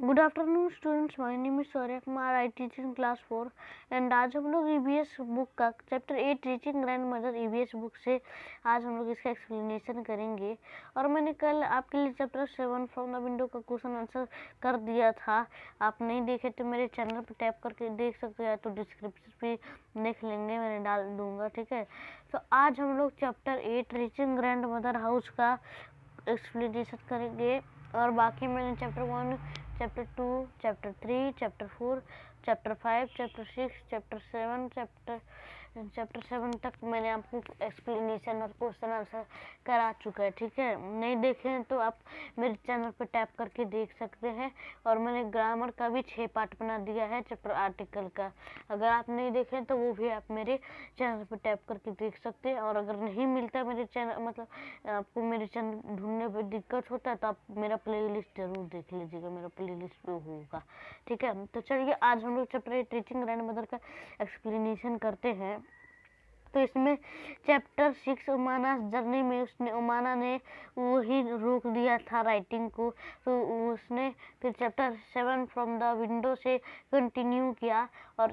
Good afternoon students, my name is Shaurya Kumar, I teach in class 4 and आज हम लोग EVS book का chapter 8 reaching grandmother EVS book से आज हम लोग इसका एक्सप्लेनेशन करेंगे। और मैंने कल आपके लिए चैप्टर 7 फ्रॉम द विंडो का क्वेश्चन आंसर कर दिया था। आप नहीं देखे तो मेरे चैनल पर टैप करके देख सकते हैं, तो डिस्क्रिप्शन पे देख लेंगे, मैंने डाल दूंगा, ठीक है। तो आज हम लोग chapter 8 reaching grand mother house का एक्सप्लेनेशन करेंगे। और बाकी मैंने chapter 1, chapter 2, chapter 3, chapter 4, chapter 5, chapter 6, chapter 7, chapter 7 तक मैंने आपको एक्सप्लेनेशन और क्वेश्चन आंसर करा चुका है, ठीक है। नहीं देखे हैं तो आप मेरे चैनल पर टैप करके देख सकते हैं। और मैंने ग्रामर का भी 6 पार्ट बना दिया है चैप्टर आर्टिकल का। अगर आप नहीं देखें तो वो भी आप मेरे चैनल पर टैप करके देख सकते हैं। और अगर नहीं मिलता मेरे चैनल, मतलब आपको मेरे चैनल ढूंढने पर दिक्कत होता है, तो आप मेरा प्लेलिस्ट जरूर देख लीजिएगा, मेरा प्लेलिस्ट पे होगा, ठीक है। तो चलिए आज हम लोग चैप्टर 8 टीचिंग ग्रैंड मदर का एक्सप्लेनेशन करते हैं। तो इसमें चैप्टर 6 उमाना जर्नी में उमाना ने वही रोक दिया था राइटिंग को, तो उसने फिर चैप्टर 7 फ्रॉम द विंडो से कंटिन्यू किया और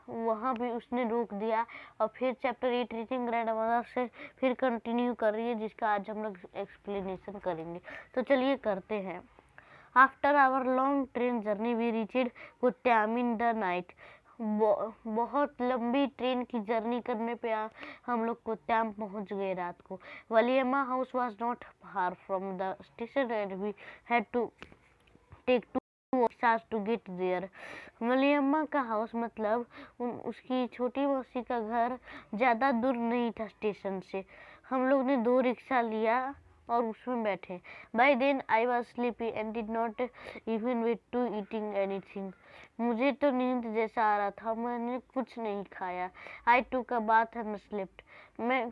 वहाँ भी उसने रोक दिया। और फिर चैप्टर 8 रीचिंग ग्रैंड मदर से फिर कंटिन्यू कर रही है, जिसका आज हम लोग एक्सप्लेनेशन करेंगे। तो चलिए करते हैं। After our long train journey we reached Kottayam in the night. बहुत लंबी ट्रेन की जर्नी करने पे हम लोग कुट्याम पहुंच गए रात को। Valliamma house was not far from the station and we had to take 2 hours to get there. Valliamma का हाउस मतलब उसकी छोटी मौसी का घर ज़्यादा दूर नहीं था स्टेशन से। हम लोग ने 2 रिक्शा लिया और उसमें बैठे। By then I was sleepy and did not even wait to eating anything. मुझे तो नींद जैसा आ रहा था, मैंने कुछ नहीं खाया। आई टूक अ बाथ एंड स्लिप्ट। मैं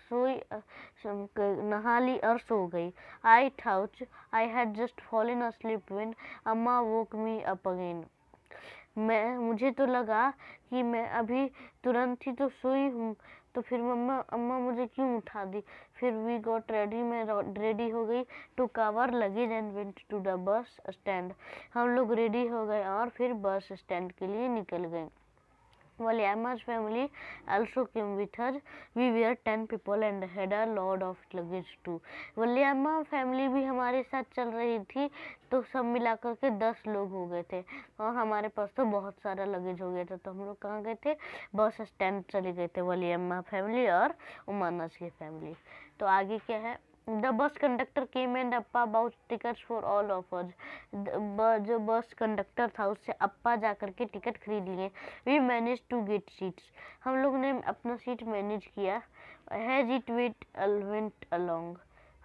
सोई, नहा ली और सो गई। I thought I had just fallen asleep when Amma woke me up again. मुझे तो लगा कि मैं अभी तुरंत ही तो सोई हूँ, तो फिर अम्मा मुझे क्यों उठा दी। फिर वी गॉट रेडी, मैं रेडी हो गई to cover luggage and went to the bus stand. हम लोग रेडी हो गए और फिर बस स्टैंड के लिए निकल गए। Valiamma's family also came with her. We were 10 people and had a load of luggage too. Valliamma family भी हमारे साथ चल रही थी, तो सब मिलाकर के 10 लोग हो गए थे और हमारे पास तो बहुत सारा लगेज हो गया था। तो हम लोग कहाँ गए थे? बस स्टैंड चले गए थे, वलियाम्मा फैमिली और उमानास की फैमिली। तो आगे क्या है? The bus conductor came and Appa bought tickets for all of us. जो बस कंडक्टर था उससे अप्पा जाकर के टिकट खरीद लिए। We managed to get seats. हम लोग ने अपना सीट मैनेज किया। As it went along.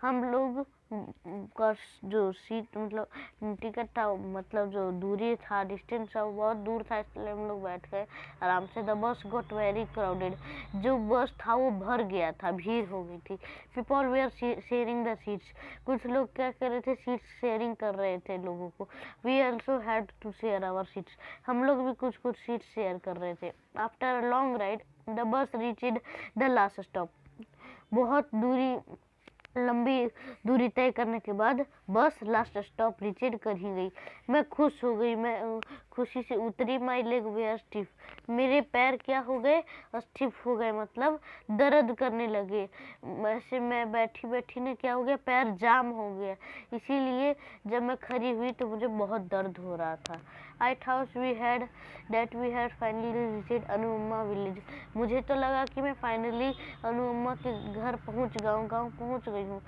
हम लोग का जो सीट मतलब टिकट था, मतलब जो दूरी था, डिस्टेंस था, वो बहुत दूर था, इसलिए हम लोग बैठ गए आराम से। The bus got very crowded. जो बस था वो भर गया था, भीड़ हो गई थी। People were sharing the seats. कुछ लोग क्या कर रहे थे? सीट शेयरिंग कर रहे थे लोगों को। We also had to share our seats. हम लोग भी कुछ कुछ सीट शेयर कर रहे थे। After a long ride the bus reached the last stop. बहुत लंबी दूरी तय करने के बाद बस लास्ट स्टॉप रीचेड कर ही गई। मैं खुश हो गई, मैं खुशी से उतरी। My leg were stiff. मेरे पैर क्या हो गए? स्टिफ हो गए, मतलब दर्द करने लगे। वैसे मैं बैठी बैठी ने क्या हो गया? पैर जाम हो गया, इसीलिए जब मैं खड़ी हुई तो मुझे बहुत दर्द हो रहा था। I thought we had finally reached Anuamma village. मुझे तो लगा कि मैं फाइनली अनुअम्मा के घर गाँव पहुँच गई हूँ,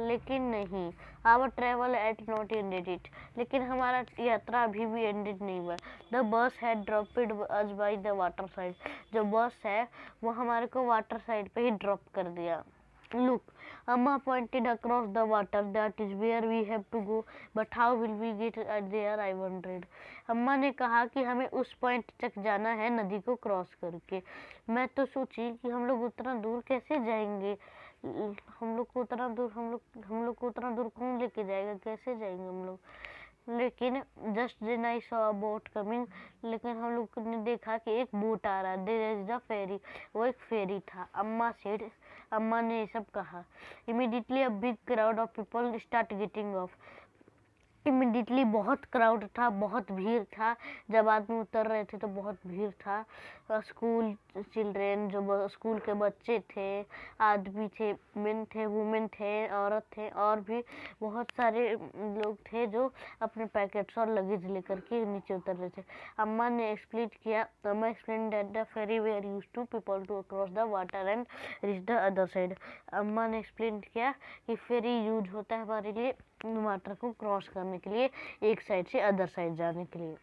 लेकिन नहीं। Our travel at not ended it. लेकिन हमारा यात्रा अभी भी एंडेड नहीं हुआ। The bus had dropped us by the water side. जो बस है वो हमारे को वाटर साइड पे ही ड्रॉप कर दिया। Look, Amma pointed across the water. That is where we have to go. But how will we get there? I wondered. अम्मा ने कहा कि हमें उस पॉइंट तक जाना है नदी को क्रॉस करके। मैं तो सोची कि हम लोग उतना दूर कैसे जाएंगे? हम लोग को उतना दूर कौन लेके जाएगा? कैसे जाएंगे हम लोग? लेकिन just then I saw a boat coming. लेकिन हम लोग ने देखा कि एक बोट आ रहा है। There is the fairy. वो एक फेरी था। अम्मा ने ये सब कहा। Immediately a big crowd of people start getting off. Immediately बहुत क्राउड था, बहुत भीड़ था। जब आदमी उतर रहे थे तो बहुत भीड़ था। स्कूल चिल्ड्रेन, जो स्कूल के बच्चे थे, आदमी थे, मेन थे, वुमेन थे, औरत थे, और भी बहुत सारे लोग थे जो अपने पैकेट्स और लगेज लेकर के नीचे उतर रहे थे। अम्मा ने एक्सप्लेन किया, अम्मा explain that the ferry were used to people to cross the water and reach the other side. अम्मा ने एक्सप्लेन किया कि फेरी यूज होता है हमारे लिए वाटर को क्रॉस करने के लिए, एक साइड से अदर साइड जाने के लिए।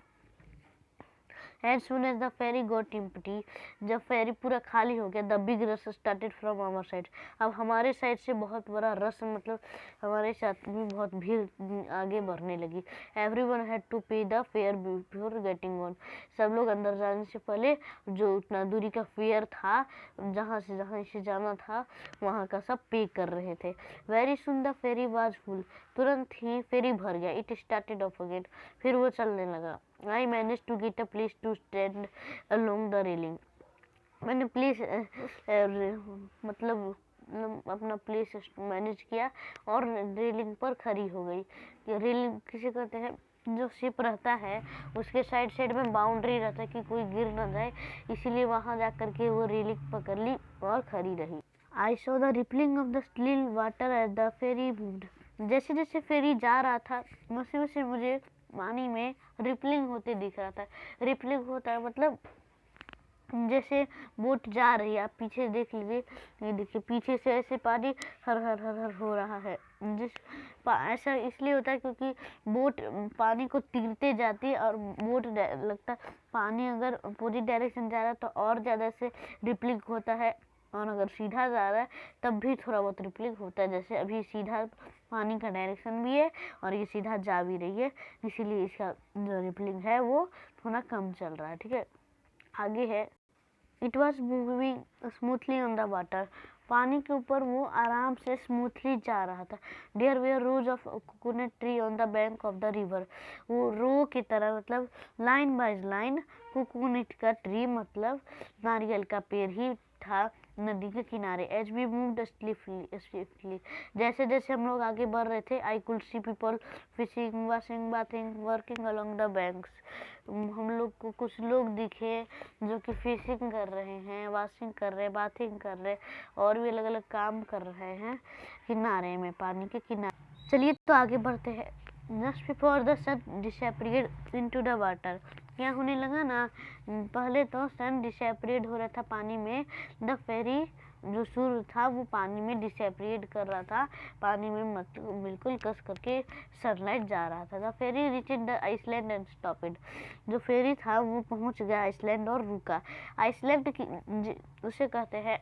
As soon as the ferry got empty, जब फेरी पूरा खाली हो गया, the big rush started from our side। अब हमारे साइड से बहुत बड़ा रस, मतलब हमारे साथ में बहुत भीड़ आगे बढ़ने लगी। Everyone had to pay the fare before getting on। सब लोग अंदर जाने से पहले जो उतना दूरी का फेयर था, जहाँ से जाना था, वहाँ का सब पे कर रहे थे। Very soon the ferry was full। तुरंत ही फेरी भर गया। It started off again। फिर वो चलने लगा। I managed to get a place to stand along the railing। मैंने प्लेस मतलब अपना प्लेस मैनेज किया और रेलिंग पर खड़ी हो गई। रेलिंग किसे कहते हैं? जो शिप रहता है उसके साइड में बाउंड्री रहता है कि कोई गिर ना जाए, इसीलिए वहां जाकर के वो रेलिंग पकड़ ली और खड़ी रही। I saw the rippling of the still water as the ferry moved। जैसे जैसे फेरी जा रहा था वैसे वैसे मुझे पानी में रिपलिंग होते दिख रहा था। रिपलिंग होता है मतलब जैसे बोट जा रही है, आप पीछे देख लीजिए, ये देखिए पीछे से ऐसे पानी हर हर हर हर हो रहा है। ऐसा इसलिए होता है क्योंकि बोट पानी को तीरते जाती है और बोट लगता है पानी अगर अपोजिट डायरेक्शन जा रहा है तो और ज़्यादा से रिपलिंग होता है, और अगर सीधा जा रहा है तब भी थोड़ा बहुत रिपलिंग होता है। जैसे अभी सीधा पानी का डायरेक्शन भी है और ये सीधा जा भी रही है, इसीलिए इसका जो रिपलिंग है वो थोड़ा कम चल रहा है। ठीक है, आगे है it was moving smoothly on the water. पानी के ऊपर वो आराम से स्मूथली जा रहा था। There were rows of coconut tree on the bank of the river. वो रो की तरह मतलब लाइन बाय लाइन कोकोनट का ट्री मतलब नारियल का पेड़ ही था नदी के किनारे। एज वी मूव्ड स्विफ्टली, जैसे जैसे हम लोग आगे बढ़ रहे थे, I could see people fishing, washing, bathing, working along the banks. हम लोग को कुछ लोग दिखे जो कि फिशिंग कर रहे हैं, वॉशिंग कर रहे हैं, बाथिंग कर रहे हैं, और भी अलग अलग काम कर रहे हैं किनारे में, पानी के किनारे। चलिए तो आगे बढ़ते हैं। Just before the sun disappeared into the water. क्या होने लगा ना, पहले तो सन डिसअपीयर्ड हो रहा था पानी में, द फेरी जो सूर्य था वो पानी में डिसअपीयर्ड कर रहा था, पानी में मतलब बिल्कुल कस करके सनलाइट जा रहा था। The ferry reached the island and stopped. जो फेरी था वो पहुंच गया आइसलैंड और रुका। आइसलैंड की उसे कहते हैं,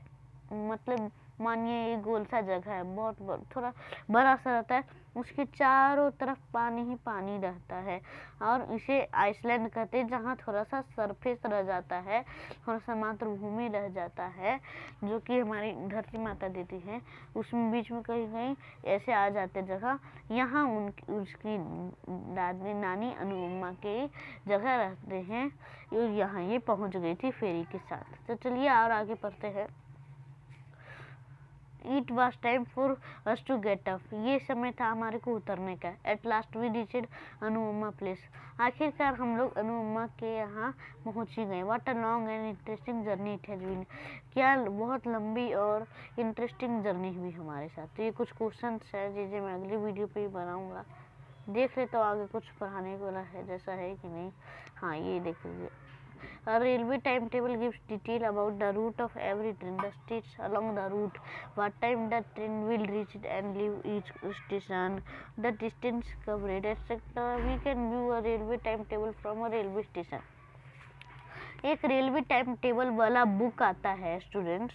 मतलब मानिए ये गोल सा जगह है, बहुत थोड़ा बड़ा सा रहता है, उसके चारों तरफ पानी ही पानी रहता है, और इसे आइसलैंड कहते हैं, जहाँ थोड़ा सा सरफेस रह जाता है, थोड़ा सा मातृभूमि रह जाता है, जो कि हमारी धरती माता देती है, उसमें बीच में कहीं कहीं ऐसे आ जाते जगह। यहाँ उसकी दादी नानी अनुमा के जगह रहते हैं, यहाँ ये पहुँच गई थी फेरी के साथ। तो चलिए और आगे पढ़ते हैं। It was time for us to get up। ये समय था हमारे को उतरने का। At last we reached अनुमा place। आखिरकार हम लोग अनुमा के यहाँ पहुँच ही गए। What a long and interesting journey it has been। क्या बहुत लंबी और इंटरेस्टिंग जर्नी हुई हमारे साथ। तो ये कुछ क्वेश्चंस है जिसे मैं अगली वीडियो पे ही बनाऊंगा। देख ले तो आगे कुछ पढ़ाने वाला है जैसा है कि नहीं। हाँ, ये देख लीजिए। A railway timetable gives detail about the route of every train, the states along the route, what time the train will reach and leave each station, the distance covered, etc. We can view a railway timetable from a railway station। एक railway time table वाला book आता है students,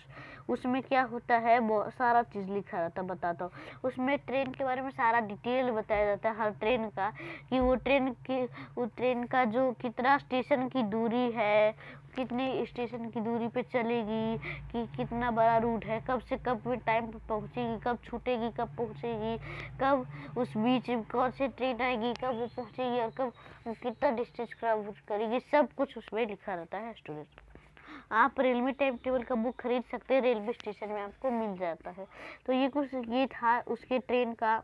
उसमें क्या होता है बहुत सारा चीज़ लिखा रहता है, बताता हूँ। उसमें ट्रेन के बारे में सारा डिटेल बताया जाता है हर ट्रेन का, कि वो ट्रेन का जो कितना स्टेशन की दूरी है, कितने स्टेशन की दूरी पे चलेगी, कि कितना बड़ा रूट है, कब से कब में टाइम पे पहुँचेगी, कब छूटेगी, कब पहुँचेगी, कब उस बीच कौन सी ट्रेन आएगी, कब वो पहुँचेगी, और कब कितना डिस्टेंस कवर करेगी, सब कुछ उसमें लिखा रहता है स्टूडेंट। आप रेलवे टाइम टेबल का बुक खरीद सकते हैं, रेलवे स्टेशन में आपको मिल जाता है। तो ये था उसके ट्रेन का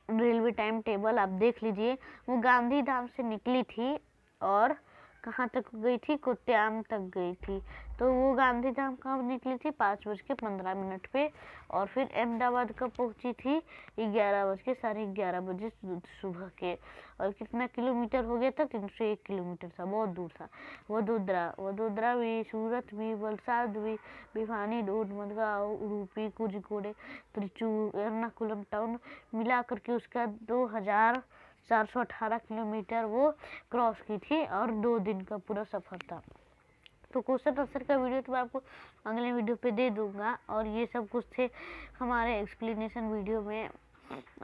रेलवे टाइम टेबल आप देख लीजिए। वो गांधीधाम से निकली थी और कहाँ तक गई थी, कोट्याम तक गई थी। तो वो गांधीधाम कब निकली थी, 5:15 पे, और फिर अहमदाबाद कब पहुंची थी, 11:11:30 सुबह के। और कितना किलोमीटर हो गया था, 301 किलोमीटर था, बहुत दूर था। वडोदरा भी, सूरत भी, वलसाड भी, भिवानी, रोड, मडगांव, उडुपी, कोझिकोड, त्रिचूर, एर्नाकुलम टाउन मिला करके उसका 2418 किलोमीटर वो क्रॉस की थी और 2 दिन का पूरा सफर था। तो क्वेश्चन आंसर का वीडियो तो मैं आपको अगले वीडियो पे दे दूंगा। और ये सब कुछ थे हमारे एक्सप्लेनेशन वीडियो में।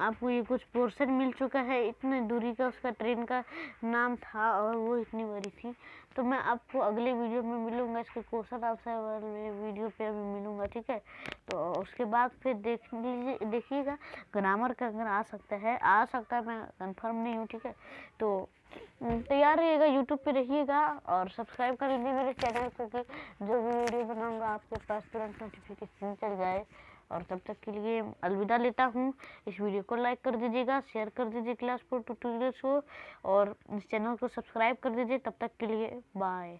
आपको ये कुछ पोर्शन मिल चुका है, इतने दूरी का उसका ट्रेन का नाम था और वो इतनी बड़ी थी। तो मैं आपको अगले वीडियो में मिलूंगा, इसके क्वेश्चन आंसर वाले वीडियो पे अभी मिलूंगा, ठीक है। तो उसके बाद फिर देखिएगा ग्रामर का अगर आ सकता है, मैं कंफर्म नहीं हूँ, ठीक है। तो तैयार रहिएगा, यूट्यूब पे रहिएगा और सब्सक्राइब कर लीजिए मेरे चैनल को, कि जो भी वीडियो बनाऊंगा आपके पास तुरंत नोटिफिकेशन चल जाए। और तब तक के लिए अलविदा लेता हूँ। इस वीडियो को लाइक कर दीजिएगा, शेयर कर दीजिए क्लास 4 ट्यूटोरियल्स को, और इस चैनल को सब्सक्राइब कर दीजिए। तब तक के लिए बाय।